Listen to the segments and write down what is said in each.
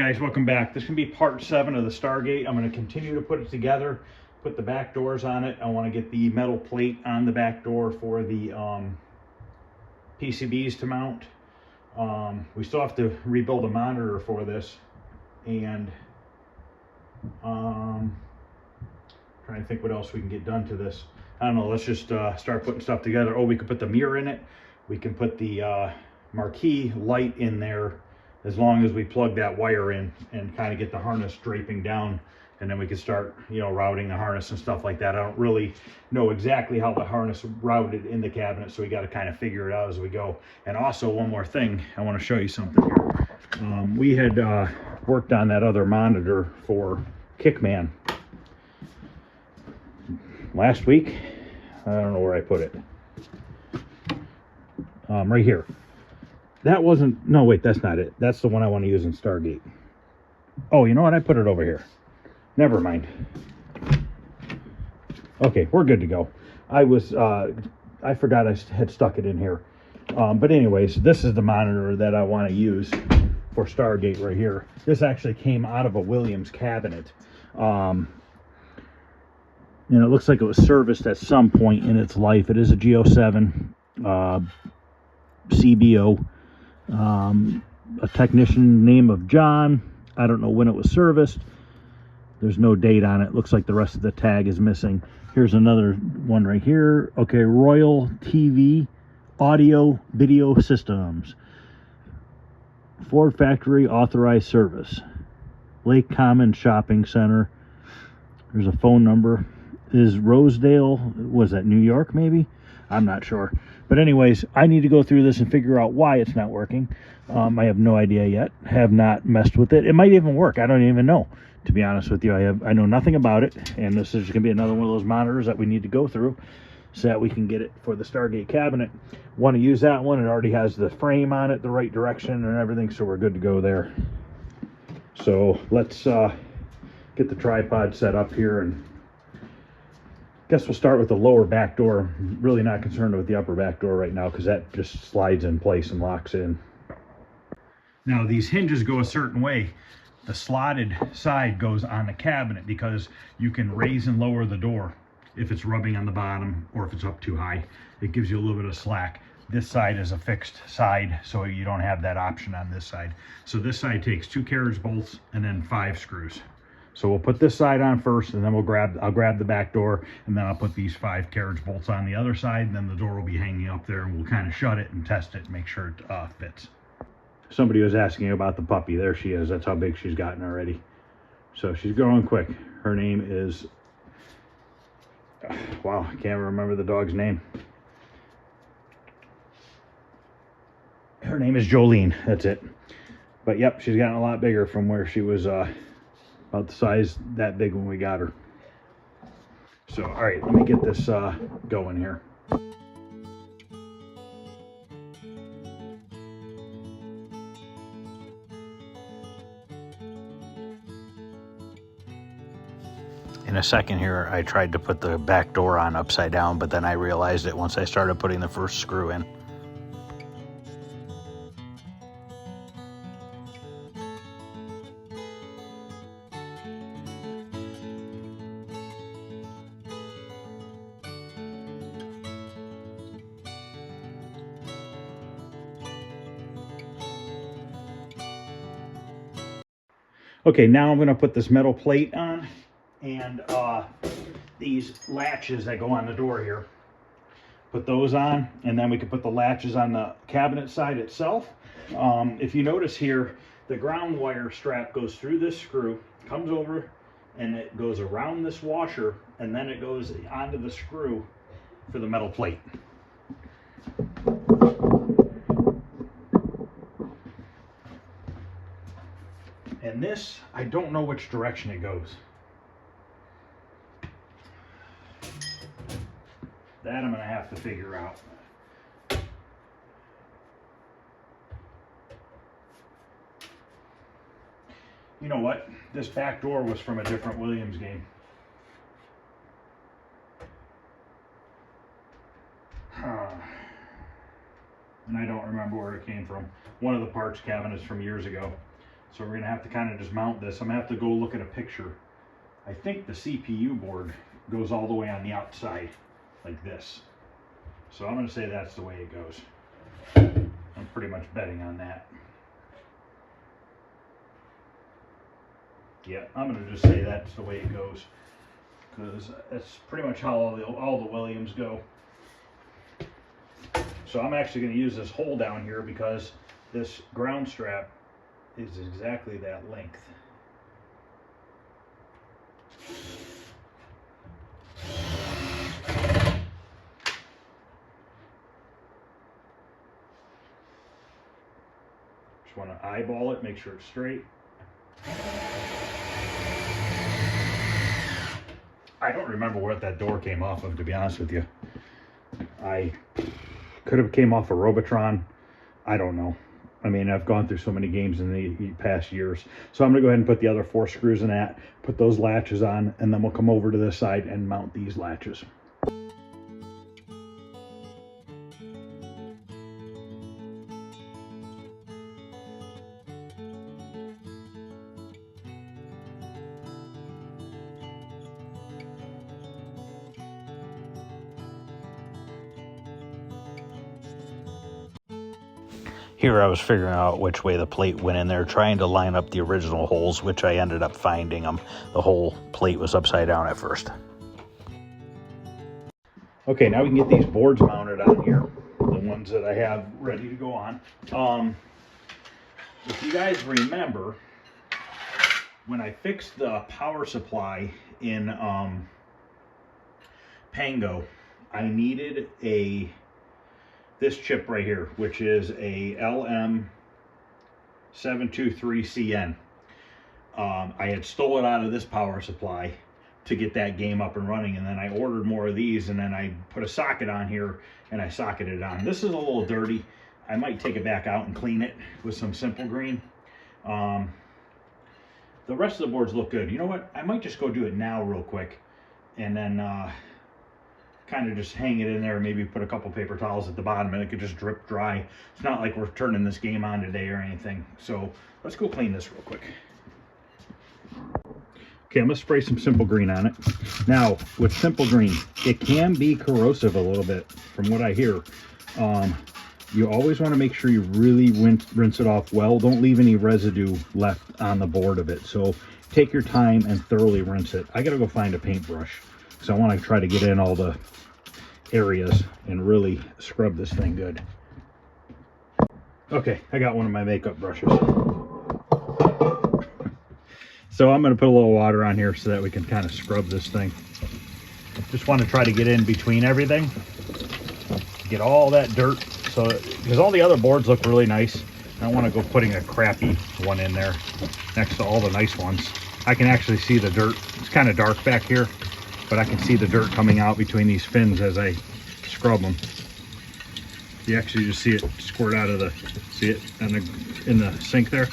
guys, welcome back. This is going to be part 7 of the Stargate. I'm going to continue to put it together, put the back doors on it. I want to get the metal plate on the back door for the PCBs to mount. We still have to rebuild a monitor for this, and trying to think what else we can get done to this. I don't know, let's just start putting stuff together. Oh, we could put the mirror in it. We can put the marquee light in there, as long as we plug that wire in and kind of get the harness draping down, and then we can start, you know, routing the harness and stuff like that. I don't really know exactly how the harness routed in the cabinet, so we got to kind of figure it out as we go. And also, one more thing, I want to show you something here. We had worked on that other monitor for Kickman last week. I don't know where I put it. Right here. That wasn't, no wait, that's not it. That's the one I want to use in Stargate. Oh, you know what? I put it over here. Never mind. Okay, we're good to go. I forgot I had stuck it in here. But anyways, this is the monitor that I want to use for Stargate right here. This actually came out of a Williams cabinet. And it looks like it was serviced at some point in its life. It is a G07 CBO. A technician name of John. I don't know when it was serviced. There's no date on it. Looks like the rest of the tag is missing. Here's another one right here. Okay, Royal TV Audio Video Systems, Ford Factory Authorized Service, Lake Common Shopping Center. There's a phone number. Is Rosedale, was that New York maybe? I'm not sure. But anyways, I need to go through this and figure out why it's not working. I have no idea yet. Have not messed with it. It might even work. I don't even know, to be honest with you. I know nothing about it, and this is going to be another one of those monitors that we need to go through so that we can get it for the Stargate cabinet. Want to use that one. It already has the frame on it, the right direction and everything, so we're good to go there. So let's get the tripod set up here, and guess we'll start with the lower back door. I'm really not concerned with the upper back door right now because that just slides in place and locks in. Now these hinges go a certain way. The slotted side goes on the cabinet because you can raise and lower the door if it's rubbing on the bottom or if it's up too high. It gives you a little bit of slack. This side is a fixed side, so you don't have that option on this side. So this side takes 2 carriage bolts and then 5 screws. So we'll put this side on first, and then I'll grab the back door, and then I'll put these 5 carriage bolts on the other side, and then the door will be hanging up there, and we'll kind of shut it and test it and make sure it fits. Somebody was asking about the puppy. There she is. That's how big she's gotten already. So she's growing quick. Her name is, wow, I can't remember the dog's name. Her name is Jolene. That's it. But yep, she's gotten a lot bigger from where she was about the size that big when we got her. So all right, let me get this going here. In a second here, I tried to put the back door on upside down, but then I realized it once I started putting the first screw in. Okay, now I'm going to put this metal plate on, and these latches that go on the door here. Put those on, and then we can put the latches on the cabinet side itself. If you notice here, the ground wire strap goes through this screw, comes over, and it goes around this washer, and then it goes onto the screw for the metal plate. And this, I don't know which direction it goes. That I'm going to have to figure out. You know what? This back door was from a different Williams game. And I don't remember where it came from. One of the parts cabinets from years ago. So we're gonna have to kind of just mount this. I'm gonna have to go look at a picture. I think the CPU board goes all the way on the outside like this. So I'm gonna say that's the way it goes. I'm pretty much betting on that. Yeah, I'm gonna just say that's the way it goes, because that's pretty much how all the Williams go. So I'm actually going to use this hole down here because this ground strap is exactly that length. Just want to eyeball it, make sure it's straight. I don't remember what that door came off of, to be honest with you. I could have came off a Robotron. I don't know. I mean, I've gone through so many games in the past years. So I'm going to go ahead and put the other 4 screws in that, put those latches on, and then we'll come over to this side and mount these latches. Here I was figuring out which way the plate went in there, trying to line up the original holes, which I ended up finding them. The whole plate was upside down at first. Okay, now we can get these boards mounted on here, the ones that I have ready to go on. If you guys remember, when I fixed the power supply in Pango, I needed this chip right here, which is a LM723CN. I had stole it out of this power supply to get that game up and running, and then I ordered more of these, and then I put a socket on here and I socketed it on. This is a little dirty. I might take it back out and clean it with some Simple Green. The rest of the boards look good. You know what? I might just go do it now real quick, and then kind of just hang it in there, maybe put a couple paper towels at the bottom, and it could just drip dry. It's not like we're turning this game on today or anything. So let's go clean this real quick. Okay, I'm gonna spray some Simple Green on it. Now, with Simple Green, it can be corrosive a little bit from what I hear. You always want to make sure you really rinse it off well. Don't leave any residue left on the board of it. So take your time and thoroughly rinse it. I gotta go find a paintbrush, because I want to try to get in all the areas and really scrub this thing good. Okay, I got one of my makeup brushes. So I'm going to put a little water on here so that we can kind of scrub this thing. Just want to try to get in between everything, get all that dirt, so because all the other boards look really nice. I don't want to go putting a crappy one in there next to all the nice ones. I can actually see the dirt. It's kind of dark back here, but I can see the dirt coming out between these fins as I scrub them. You actually just see it squirt out of the, see it in the sink there?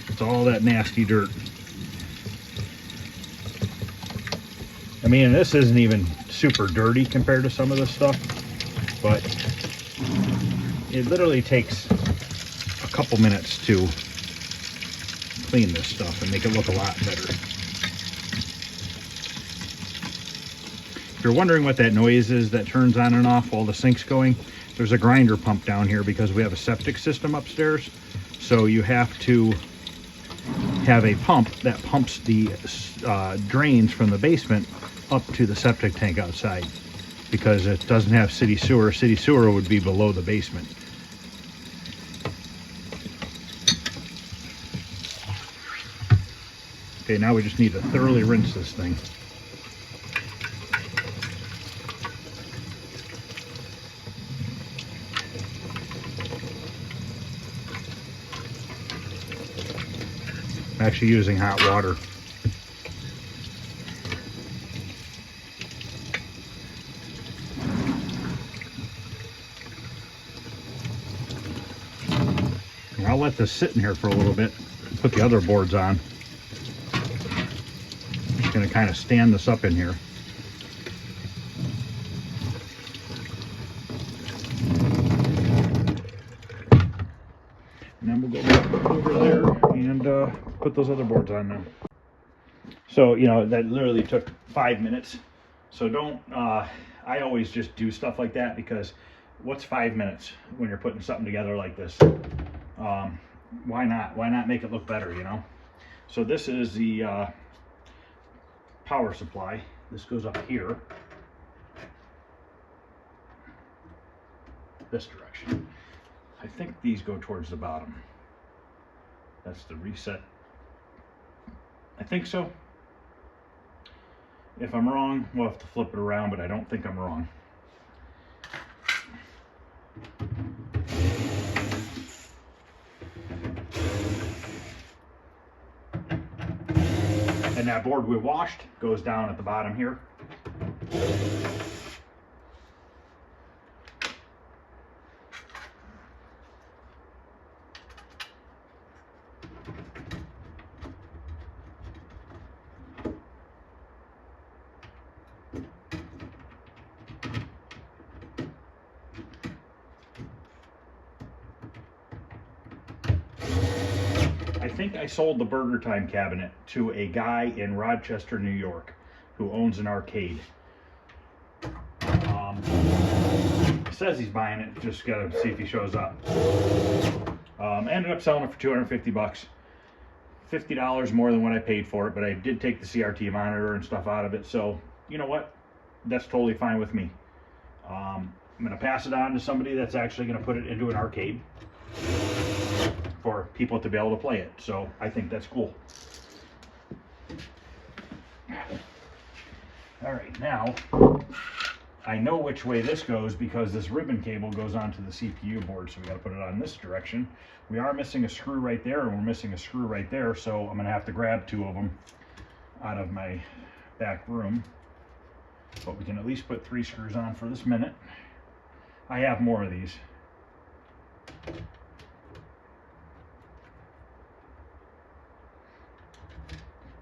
It's all that nasty dirt. I mean, this isn't even super dirty compared to some of this stuff, but it literally takes a couple minutes to clean this stuff and make it look a lot better. If you're wondering what that noise is that turns on and off while the sink's going, there's a grinder pump down here because we have a septic system upstairs. So you have to have a pump that pumps the drains from the basement up to the septic tank outside, because it doesn't have city sewer. City sewer would be below the basement. Okay, now we just need to thoroughly rinse this thing. I'm actually using hot water. And I'll let this sit in here for a little bit, put the other boards on. I'm just going to kind of stand this up in here. And then we'll go back over there and put those other boards on now. So, you know, that literally took 5 minutes. So don't, I always just do stuff like that, because what's 5 minutes when you're putting something together like this? Why not? Why not make it look better, you know? So this is the power supply. This goes up here, this direction. I think these go towards the bottom. That's the reset. I think so. If I'm wrong, we'll have to flip it around, but I don't think I'm wrong. And that board we washed goes down at the bottom here. I think I sold the Burger Time cabinet to a guy in Rochester, New York, who owns an arcade. Says he's buying it, just gotta see if he shows up. Ended up selling it for 250 bucks. $50 more than what I paid for it, but I did take the CRT monitor and stuff out of it, so you know what? That's totally fine with me. I'm gonna pass it on to somebody that's actually gonna put it into an arcade for people to be able to play it. So I think that's cool. All right, now I know which way this goes because this ribbon cable goes onto the CPU board, so we got to put it on this direction. We are missing a screw right there, and we're missing a screw right there, so I'm going to have to grab 2 of them out of my back room. But we can at least put 3 screws on for this minute. I have more of these.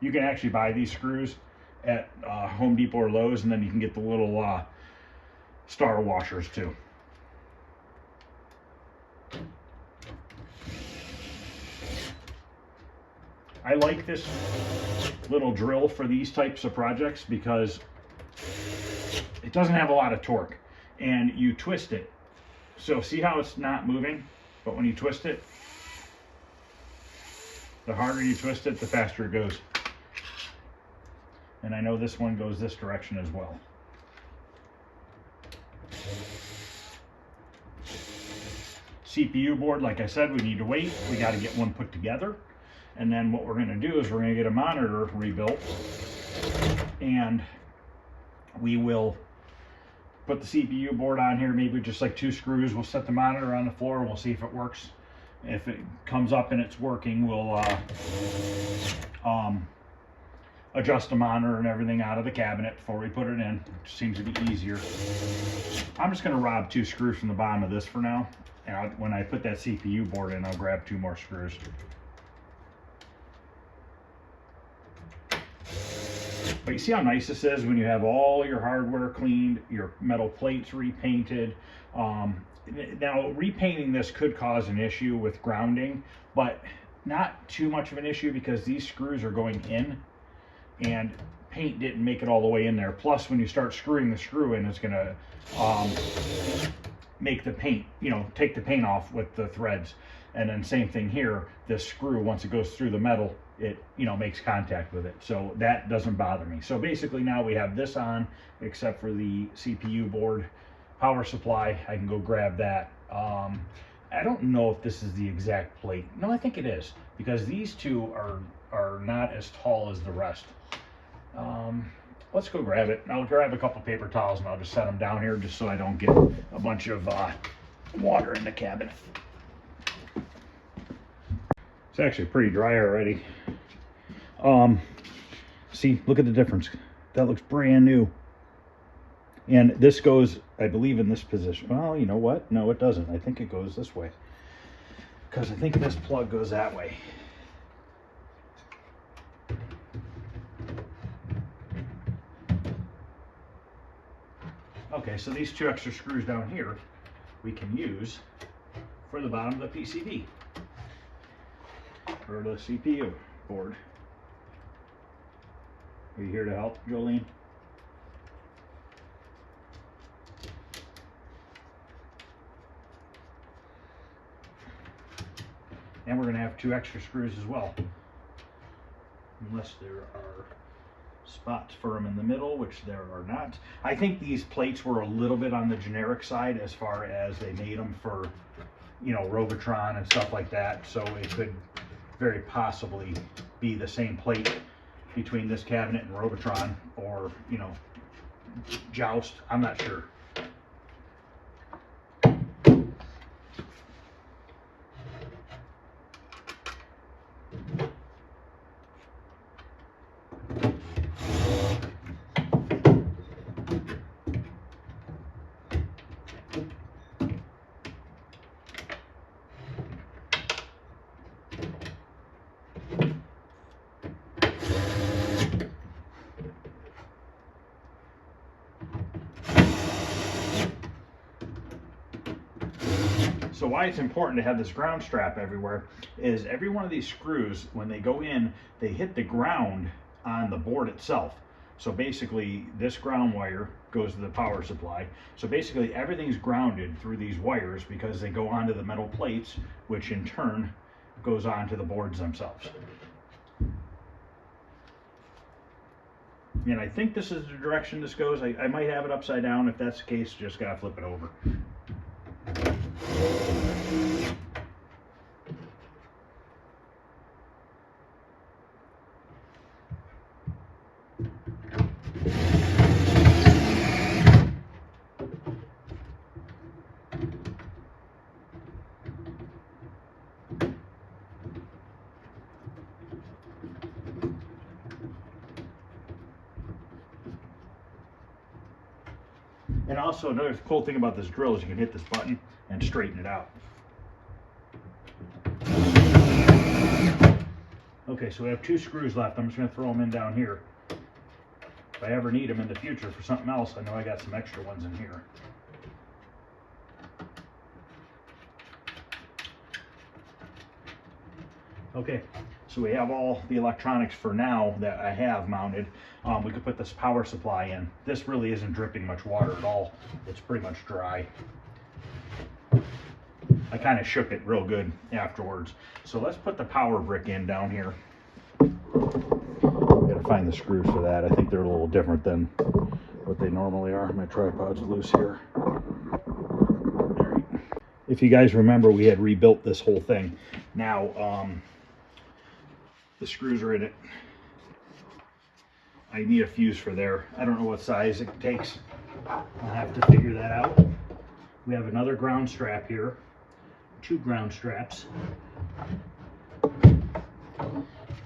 You can actually buy these screws at Home Depot or Lowe's, and then you can get the little star washers too. I like this little drill for these types of projects because it doesn't have a lot of torque, and you twist it. So see how it's not moving, but when you twist it, the harder you twist it, the faster it goes. And I know this one goes this direction as well. CPU board, like I said, we need to wait. We got to get one put together. And then what we're going to do is we're going to get a monitor rebuilt. And we will put the CPU board on here, maybe just like 2 screws. We'll set the monitor on the floor. We'll see if it works. If it comes up and it's working, we'll adjust the monitor and everything out of the cabinet before we put it in. It seems to be easier. I'm just going to rob 2 screws from the bottom of this for now. And when I put that CPU board in, I'll grab 2 more screws. But you see how nice this is when you have all your hardware cleaned, your metal plates repainted. Now, repainting this could cause an issue with grounding, but not too much of an issue because these screws are going in and paint didn't make it all the way in there. Plus, when you start screwing the screw in, it's gonna make the paint, you know, take the paint off with the threads. And then same thing here, this screw, once it goes through the metal, it, you know, makes contact with it. So that doesn't bother me. So basically now we have this on, except for the CPU board, power supply. I can go grab that. I don't know if this is the exact plate. No, I think it is, because these 2 are not as tall as the rest. Let's go grab it. I'll grab a couple paper towels and I'll just set them down here just so I don't get a bunch of water in the cabinet. It's actually pretty dry already. See, look at the difference. That looks brand new. And this goes, I believe, in this position. Well, you know what? No, it doesn't. I think it goes this way, because I think this plug goes that way. Okay, so these 2 extra screws down here we can use for the bottom of the PCB. or the CPU board. Are you here to help, Jolene? And we're going to have 2 extra screws as well. Unless there are spots for them in the middle, which there are not. I think these plates were a little bit on the generic side as far as they made them for, you know, Robotron and stuff like that. So it could very possibly be the same plate between this cabinet and Robotron, or, you know, Joust. I'm not sure. So why it's important to have this ground strap everywhere is every one of these screws, when they go in, they hit the ground on the board itself. So basically this ground wire goes to the power supply. So basically everything's grounded through these wires because they go onto the metal plates, which in turn goes onto the boards themselves. And I think this is the direction this goes. I might have it upside down. If that's the case, just gotta flip it over. And also another cool thing about this drill is you can hit this button and straighten it out. Okay, so we have 2 screws left. I'm just going to throw them in down here. If I ever need them in the future for something else, I know I got some extra ones in here. Okay, so we have all the electronics for now that I have mounted. We could put this power supply in. This really isn't dripping much water at all. It's pretty much dry. I kind of shook it real good afterwards. So let's put the power brick in down here. We gotta find the screws for that. I think they're a little different than what they normally are. My tripod's loose here. If you guys remember, we had rebuilt this whole thing. Now, the screws are in it. I need a fuse for there. I don't know what size it takes. I'll have to figure that out. We have another ground strap here. 2 ground straps.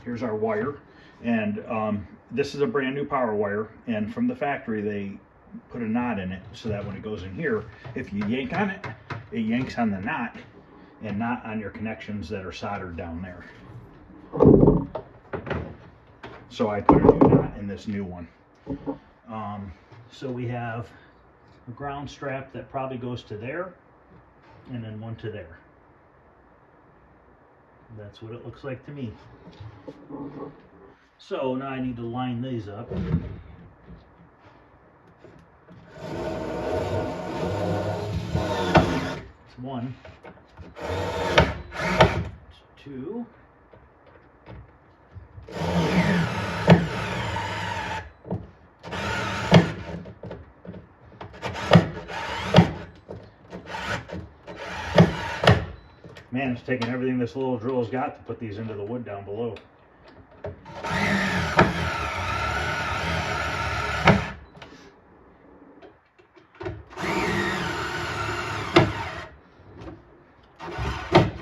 Here's our wire. And this is a brand new power wire. And from the factory, they put a knot in it so that when it goes in here, if you yank on it, it yanks on the knot and not on your connections that are soldered down there. So I put a new knot in this new one. So we have a ground strap that probably goes to there, and then one to there. That's what it looks like to me. So now I need to line these up. It's 1, 2. Man, it's taking everything this little drill has got to put these into the wood down below.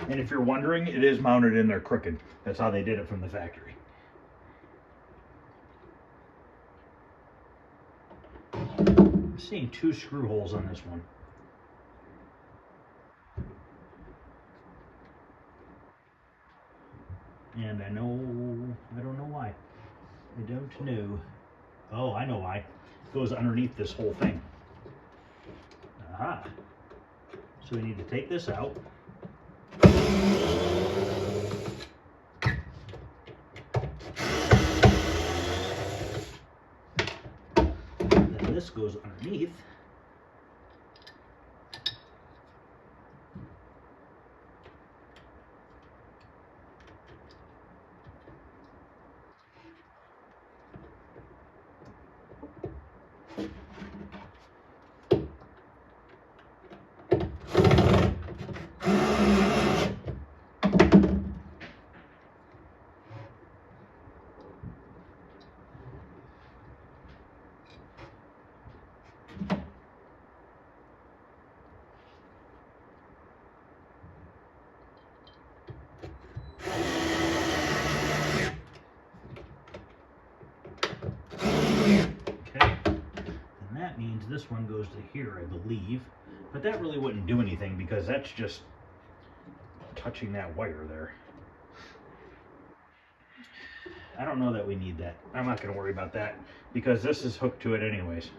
And if you're wondering, it is mounted in there crooked. That's how they did it from the factory. I'm seeing 2 screw holes on this one. And I don't know why. I don't know. Oh, I know why. It goes underneath this whole thing. Aha. So we need to take this out. goes underneath. Means this one goes to here, I believe, but that really wouldn't do anything because that's just touching that wire there. I don't know that we need that. I'm not going to worry about that because this is hooked to it anyways.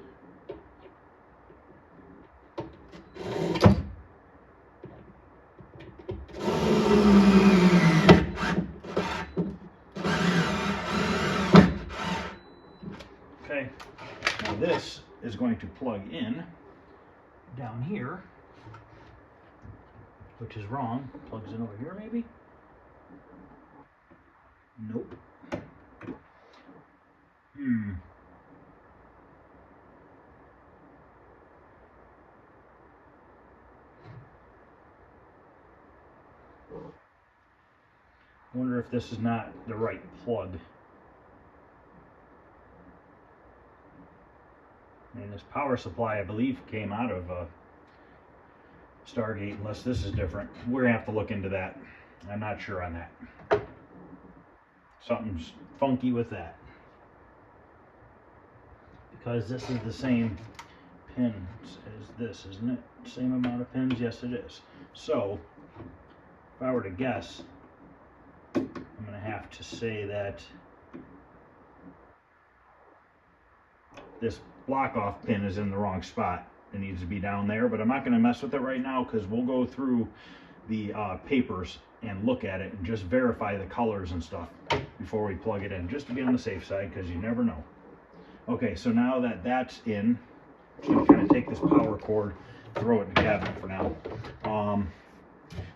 Okay, now this is going to plug in down here, which is wrong. Plugs in over here maybe? Nope. I wonder if this is not the right plug. And this power supply, I believe, came out of Stargate, unless this is different. We're going to have to look into that. I'm not sure on that. Something's funky with that. Because this is the same pins as this, isn't it? Same amount of pins? Yes, it is. So, if I were to guess, I'm going to have to say that this block off pin is in the wrong spot. It needs to be down there, but I'm not going to mess with it right now because we'll go through the papers and look at it and just verify the colors and stuff before we plug it in, just to be on the safe side because you never know. Okay, so now that that's in, I'm just going to kind of take this power cord, throw it in the cabinet for now.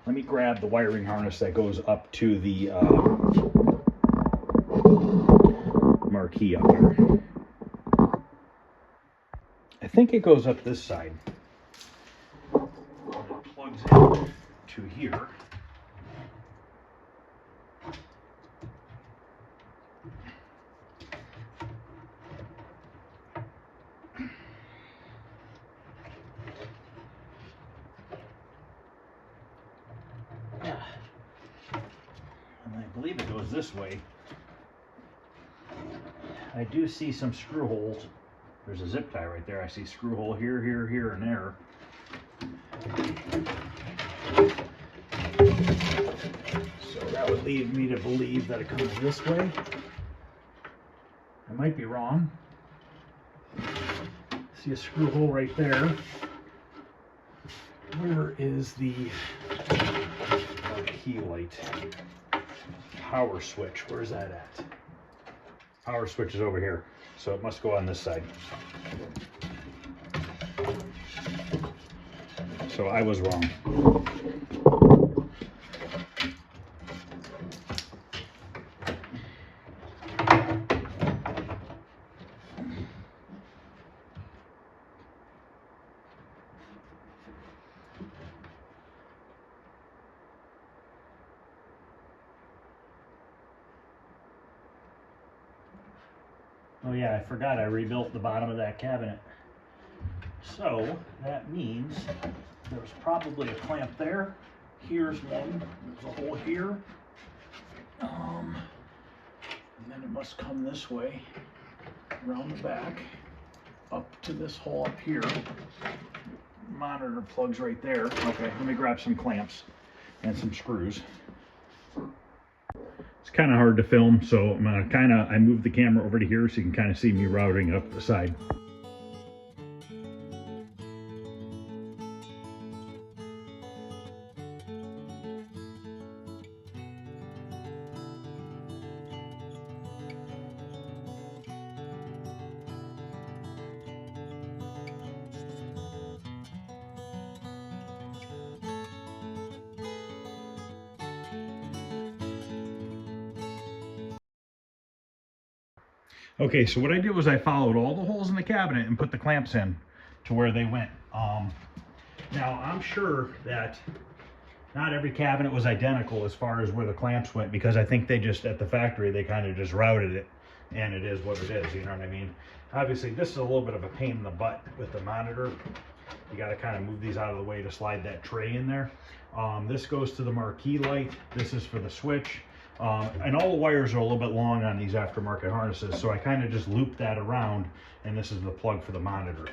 Let me grab the wiring harness that goes up to the marquee up here. I think it goes up this side. And it plugs in to here. And I believe it goes this way. I do see some screw holes. There's a zip tie right there. I see screw hole here, here, here, and there. So that would lead me to believe that it comes this way. I might be wrong. See a screw hole right there. Where is the key light? Power switch. Where's that at? Power switch is over here. So it must go on this side. So I was wrong. Oh yeah, I forgot I rebuilt the bottom of that cabinet. So that means there's probably a clamp there. Here's one. There's a hole here. And then it must come this way, around the back, up to this hole up here. Monitor plugs right there. Okay, let me grab some clamps and some screws. It's kind of hard to film, so I'm gonna I moved the camera over to here so you can kind of see me routing it up the side. Okay, so what I did was I followed all the holes in the cabinet and put the clamps in to where they went. Now I'm sure that not every cabinet was identical as far as where the clamps went, because I think they just, at the factory, they kind of just routed it, and it is what it is, you know what I mean? Obviously, this is a little bit of a pain in the butt with the monitor. You got to kind of move these out of the way to slide that tray in there. This goes to the marquee light. This is for the switch. And all the wires are a little bit long on these aftermarket harnesses, so I kind of just loop that around, and this is the plug for the monitor.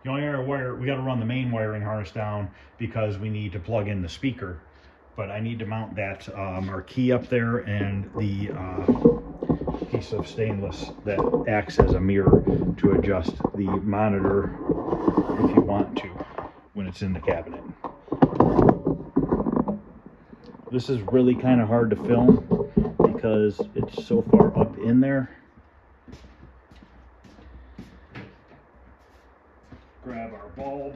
The only other wire, we got to run the main wiring harness down because we need to plug in the speaker. But I need to mount that marquee up there, and the piece of stainless that acts as a mirror to adjust the monitor if you want to when it's in the cabinet. This is really kind of hard to film because it's so far up in there. Grab our bulb.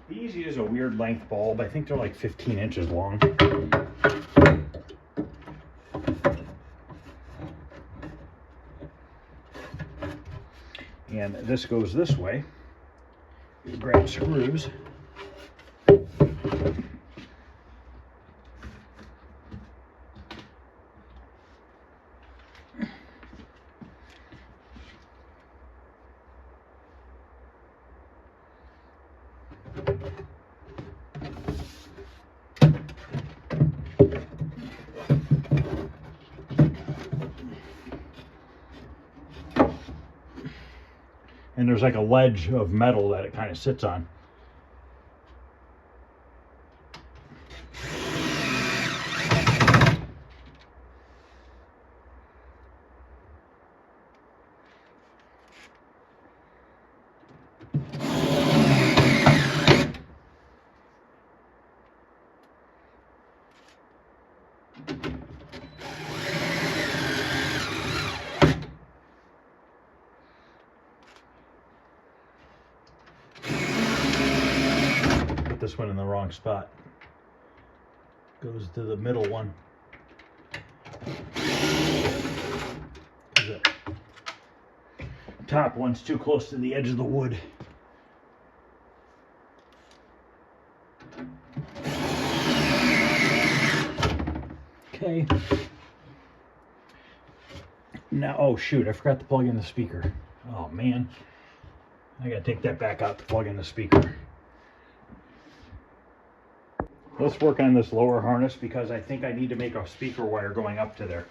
These use a weird length bulb. I think they're like 15 inches long. And this goes this way. Grab screws. And there's like a ledge of metal that it kind of sits on. This one in the wrong spot. Goes to the middle one. The top one's too close to the edge of the wood. Okay. Now, oh shoot, I forgot to plug in the speaker. Oh man. I gotta take that back out to plug in the speaker. Let's work on this lower harness because I think I need to make a speaker wire going up to there,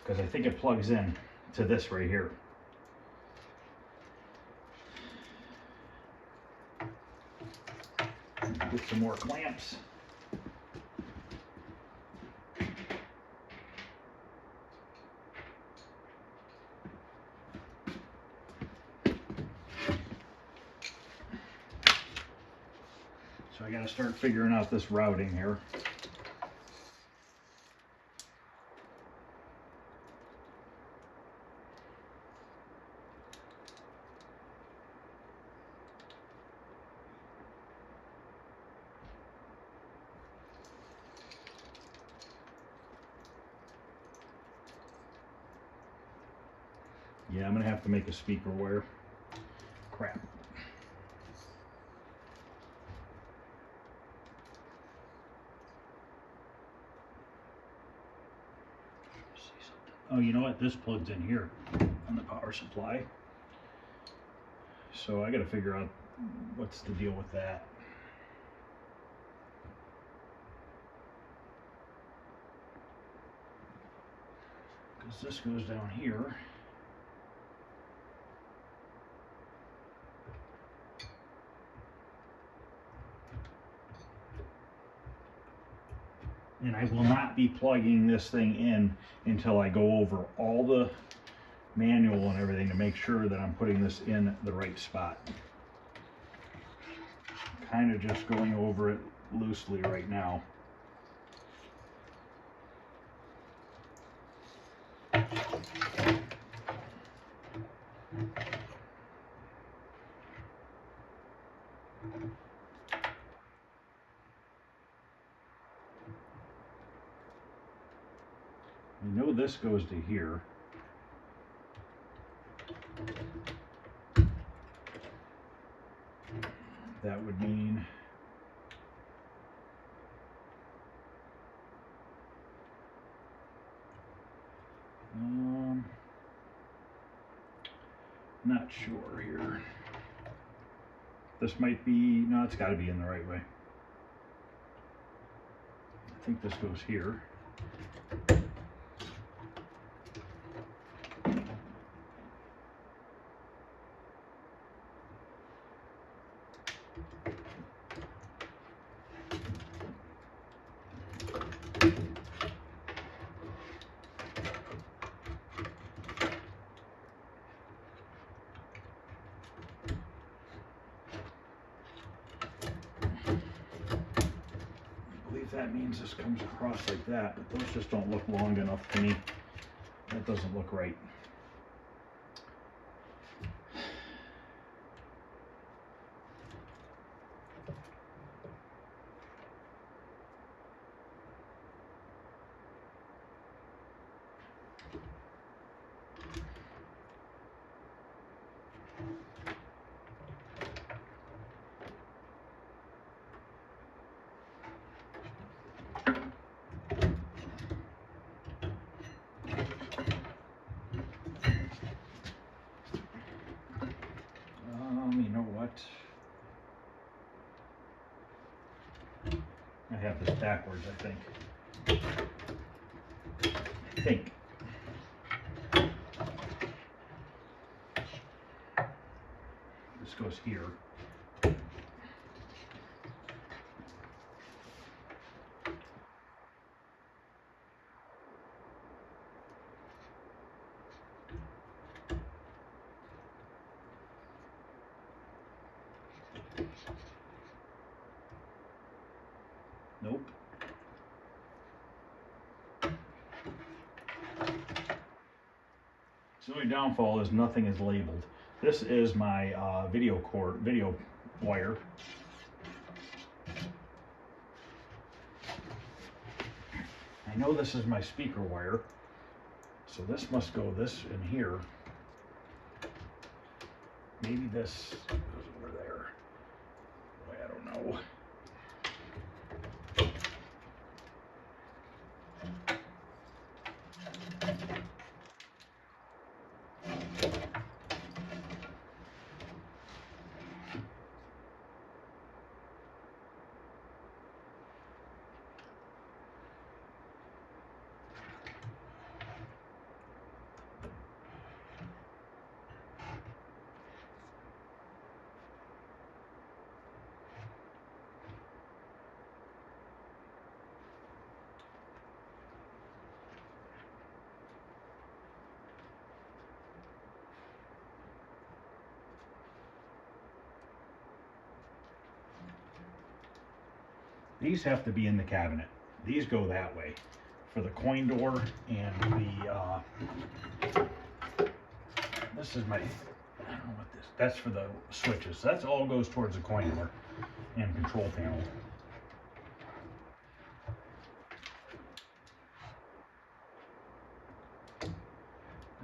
because I think it plugs in to this right here. Get some more clamps. So I got to start figuring out this routing here. Yeah, I'm gonna have to make a speaker wire. Crap. Oh, you know what? This plugs in here on the power supply. So I gotta figure out what's the deal with that. Because this goes down here. And I will not be plugging this thing in until I go over all the manual and everything to make sure that I'm putting this in the right spot. Kind of just going over it loosely right now. I know this goes to here. That would mean not sure here. This might be, no, it's got to be in the right way. I think this goes here. That means this comes across like that, but those just don't look long enough to me. That doesn't look right. You know what? I have this backwards, I think. This goes here. Nope. The only downfall is nothing is labeled. This is my video wire. I know this is my speaker wire, so this must go this in here. Maybe this goes over there. Boy, I don't know. These have to be in the cabinet. These go that way for the coin door and the, this is my, I don't know what this, that's for the switches. That's all goes towards the coin door and control panel.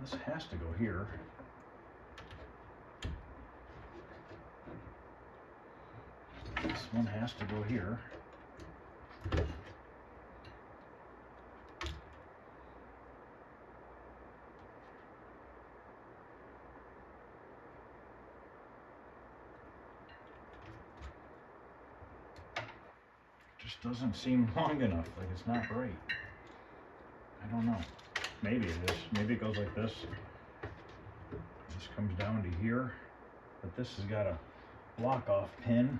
This has to go here. This one has to go here. Just doesn't seem long enough, like it's not right. I don't know. Maybe it is. Maybe it goes like this. This comes down to here, but this has got a block off pin.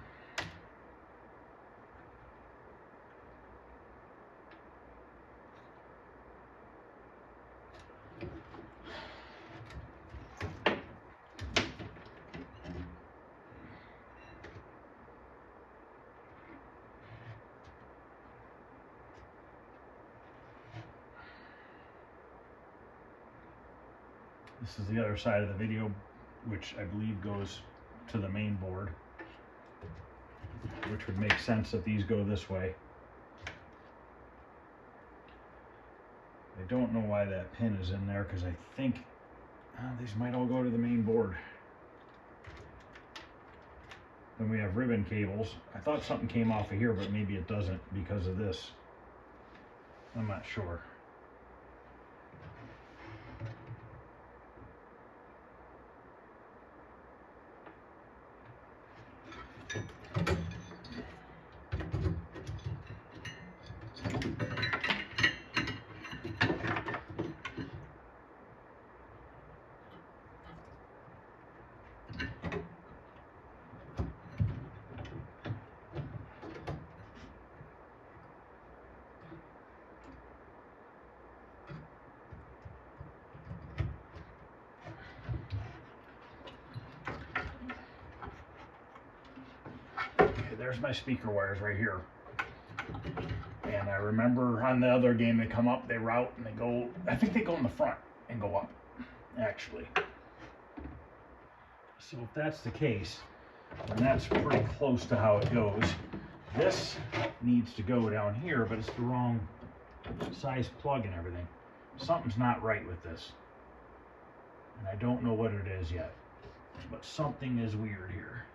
This is the other side of the video, which I believe goes to the main board, which would make sense that these go this way. don't know why that pin is in there, because I think these might all go to the main board. Then we have ribbon cables. I thought something came off of here, but maybe it doesn't because of this. I'm not sure. There's my speaker wires right here. And I remember on the other game they come up, they route, and they go, I think they go in the front and go up, actually. So if that's the case, then that's pretty close to how it goes. This needs to go down here, but it's the wrong size plug and everything. Something's not right with this. And I don't know what it is yet, but something is weird here.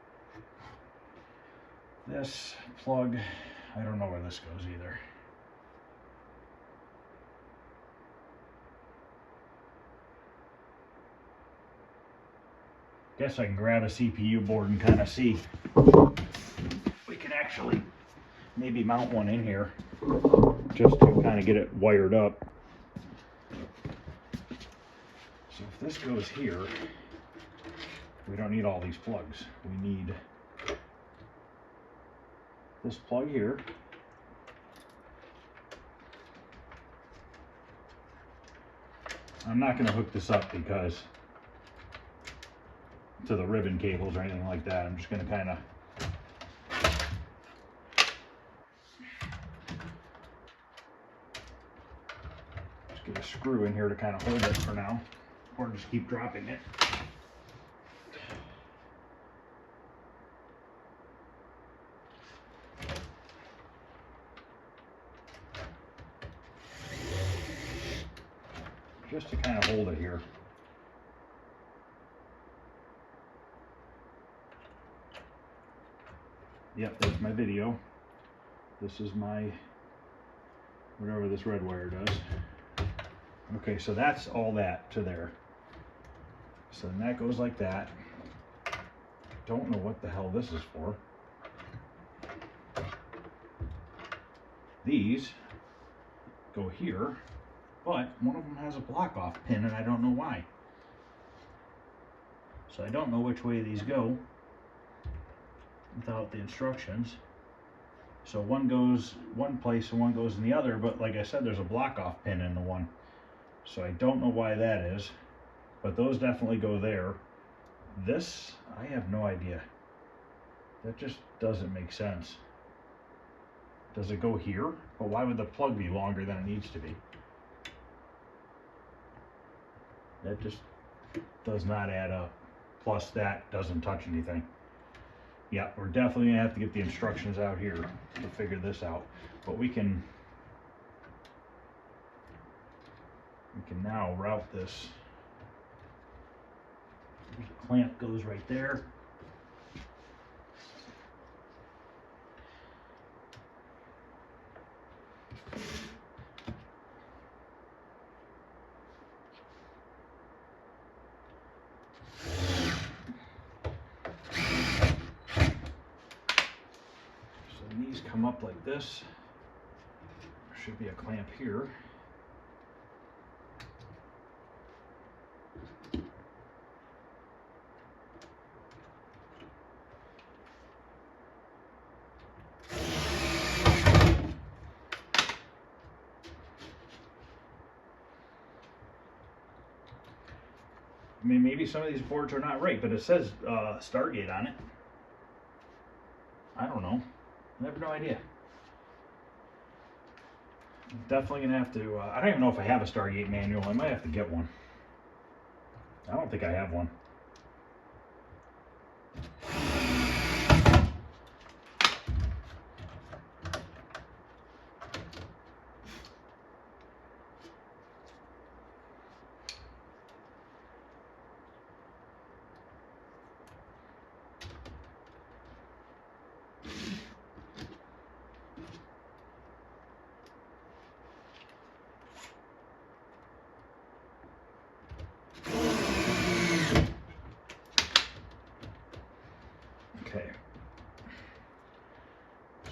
This plug, I don't know where this goes either. Guess I can grab a CPU board and kind of see. We can actually maybe mount one in here just to kind of get it wired up. So if this goes here, we don't need all these plugs. We need this plug here. I'm not going to hook this up because to the ribbon cables or anything like that. I'm just going to kind of just get a screw in here to kind of hold it for now, or just keep dropping it. Just to kind of hold it here. Yep, that's my video. This is my, whatever this red wire does. Okay, so that's all that to there. So then that goes like that. Don't know what the hell this is for. These go here, but one of them has a block off pin and I don't know why. So I don't know which way these go without the instructions. So one goes one place and one goes in the other, but like I said, there's a block off pin in the one. So I don't know why that is, but those definitely go there. This, I have no idea. That just doesn't make sense. Does it go here? But why would the plug be longer than it needs to be? That just does not add up. Plus that doesn't touch anything. Yeah, we're definitely gonna have to get the instructions out here to figure this out. But we can now route this. There's a clamp goes right there. Come up like this. There should be a clamp here. I mean, maybe some of these boards are not right, but it says Stargate on it. I don't know. I have no idea. Definitely gonna have to, I don't even know if I have a Stargate manual. I might have to get one. I don't think I have one.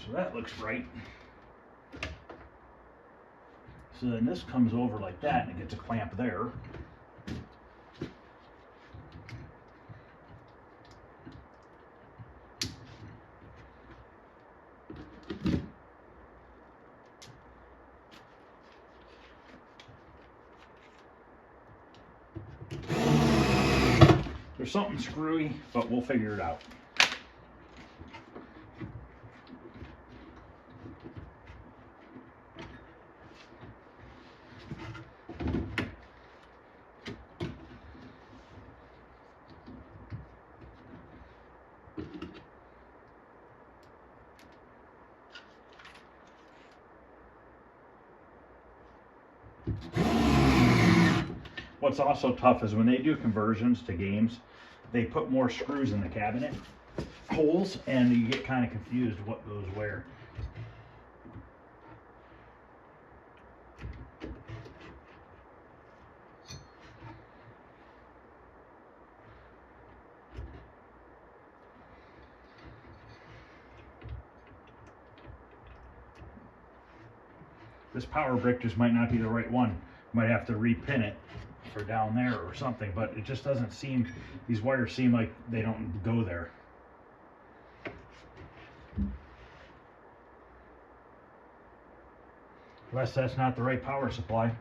So that looks right. So then this comes over like that and it gets a clamp there. There's something screwy, but we'll figure it out. What's also tough is when they do conversions to games, they put more screws in the cabinet holes and you get kind of confused what goes where. This power brick just might not be the right one. You might have to repin it for down there or something, but it just doesn't seem, these wires seem like they don't go there. Unless that's not the right power supply.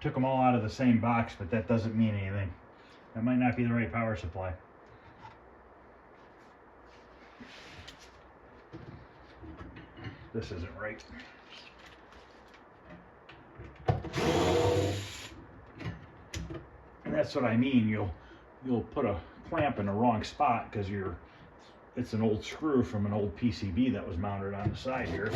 Took them all out of the same box, but that doesn't mean anything. That might not be the right power supply. This isn't right. And that's what I mean. You'll put a clamp in the wrong spot because it's an old screw from an old PCB that was mounted on the side here.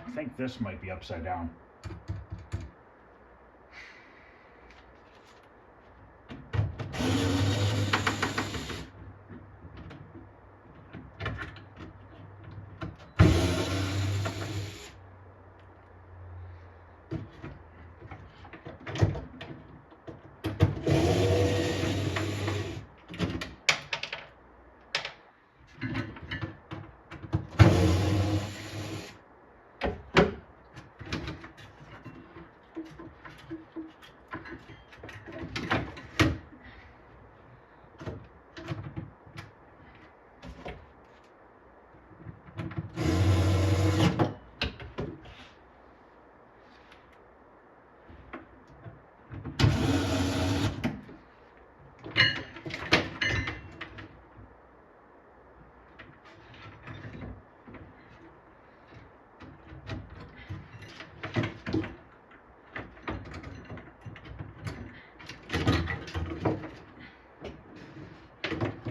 I think this might be upside down.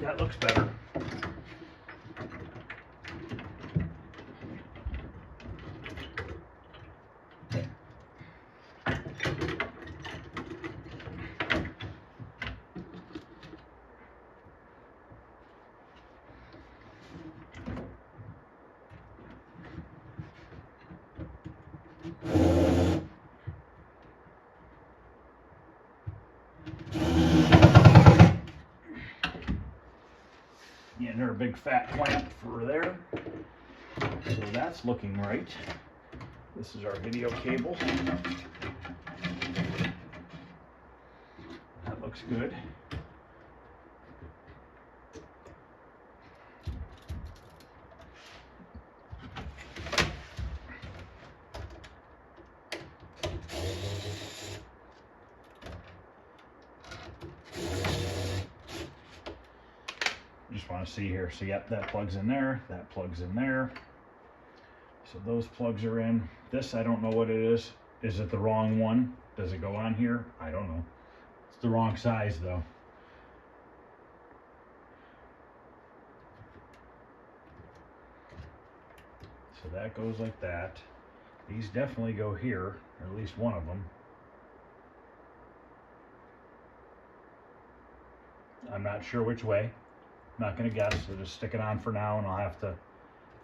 That looks better. Getting her a big fat clamp for there. So that's looking right. This is our video cable. That looks good. Just want to see here. So yep, that plugs in there, that plugs in there. So those plugs are in. This, I don't know what it is. Is it the wrong one? Does it go on here? I don't know. It's the wrong size though. So that goes like that. These definitely go here, or at least one of them. I'm not sure which way. I'm not going to guess. So just stick it on for now and I'll have to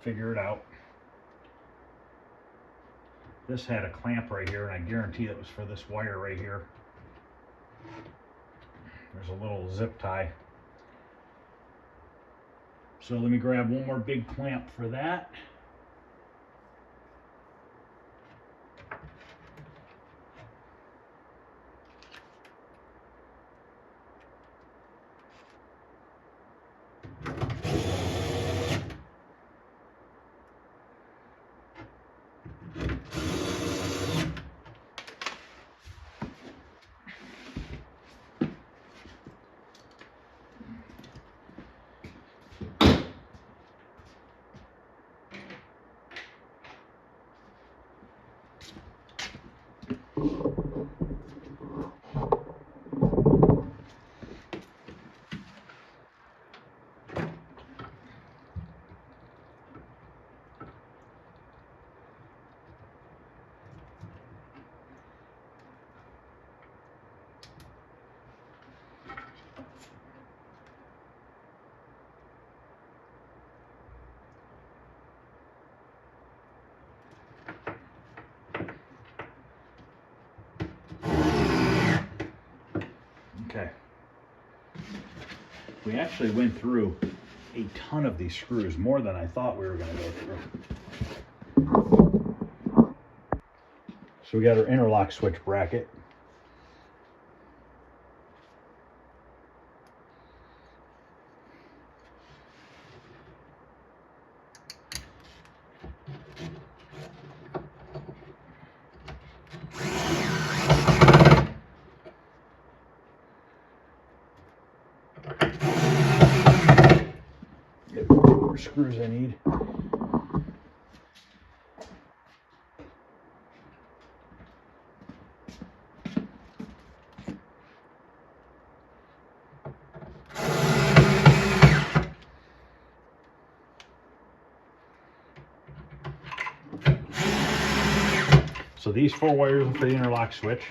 figure it out. This had a clamp right here, and I guarantee it was for this wire right here. There's a little zip tie. So let me grab one more big clamp for that. Okay. We actually went through a ton of these screws, more than I thought we were going to go through. So we got our interlock switch bracket. Get more screws I need. So these 4 wires are for the interlock switch,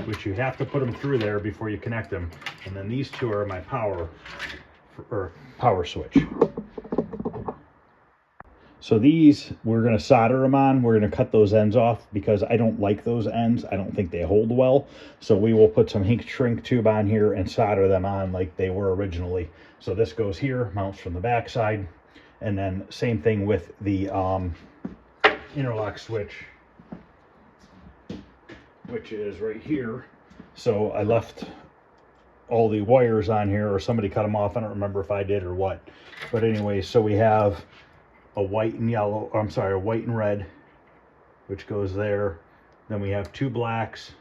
which you have to put them through there before you connect them. And then these 2 are my power switch. So these, we're going to solder them on. We're going to cut those ends off because I don't like those ends. I don't think they hold well. So we will put some heat shrink tube on here and solder them on like they were originally. So this goes here, mounts from the back side. And then same thing with the interlock switch, which is right here. So I left all the wires on here, or somebody cut them off. I don't remember if I did or what. But anyway, so we have a white and yellow, I'm sorry, a white and red, which goes there. Then we have 2 blacks,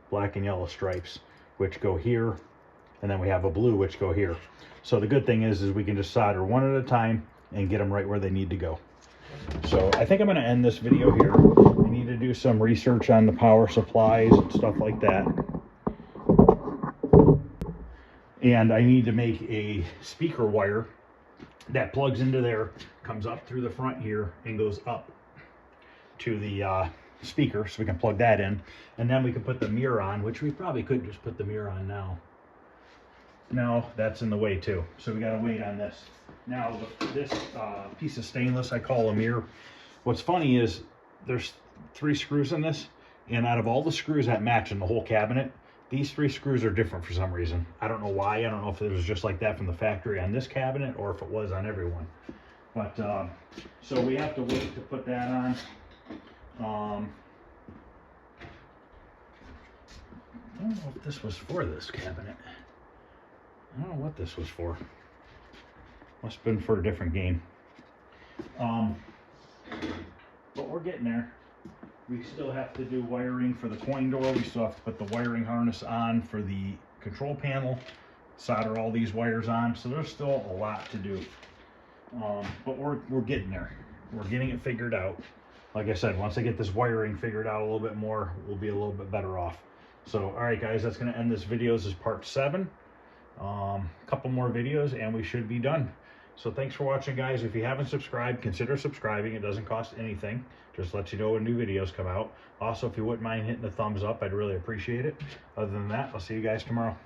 black and yellow stripes, which go here. And then we have a blue, which go here. So the good thing is we can just solder one at a time and get them right where they need to go. So I think I'm going to end this video here. I need to do some research on the power supplies and stuff like that. And I need to make a speaker wire that plugs into there, comes up through the front here and goes up to the speaker, so we can plug that in. And then we can put the mirror on, which we probably could just put the mirror on now. No, that's in the way too. So we got to wait on this. Now this piece of stainless I call a mirror. What's funny is there's 3 screws in this, and out of all the screws that match in the whole cabinet, these 3 screws are different for some reason. I don't know why. I don't know if it was just like that from the factory on this cabinet or if it was on everyone. But so we have to wait to put that on. I don't know if this was for this cabinet. I don't know what this was for. Must have been for a different game. But we're getting there. We still have to do wiring for the coin door. We still have to put the wiring harness on for the control panel, solder all these wires on. So there's still a lot to do. But we're getting there. We're getting it figured out. Like I said, once I get this wiring figured out a little bit more, we'll be a little bit better off. So, all right, guys, that's going to end this video. This is part 7. Couple more videos and we should be done. So thanks for watching, guys. If you haven't subscribed, consider subscribing. It doesn't cost anything. Just lets you know when new videos come out. Also, if you wouldn't mind hitting the thumbs up, I'd really appreciate it. Other than that, I'll see you guys tomorrow.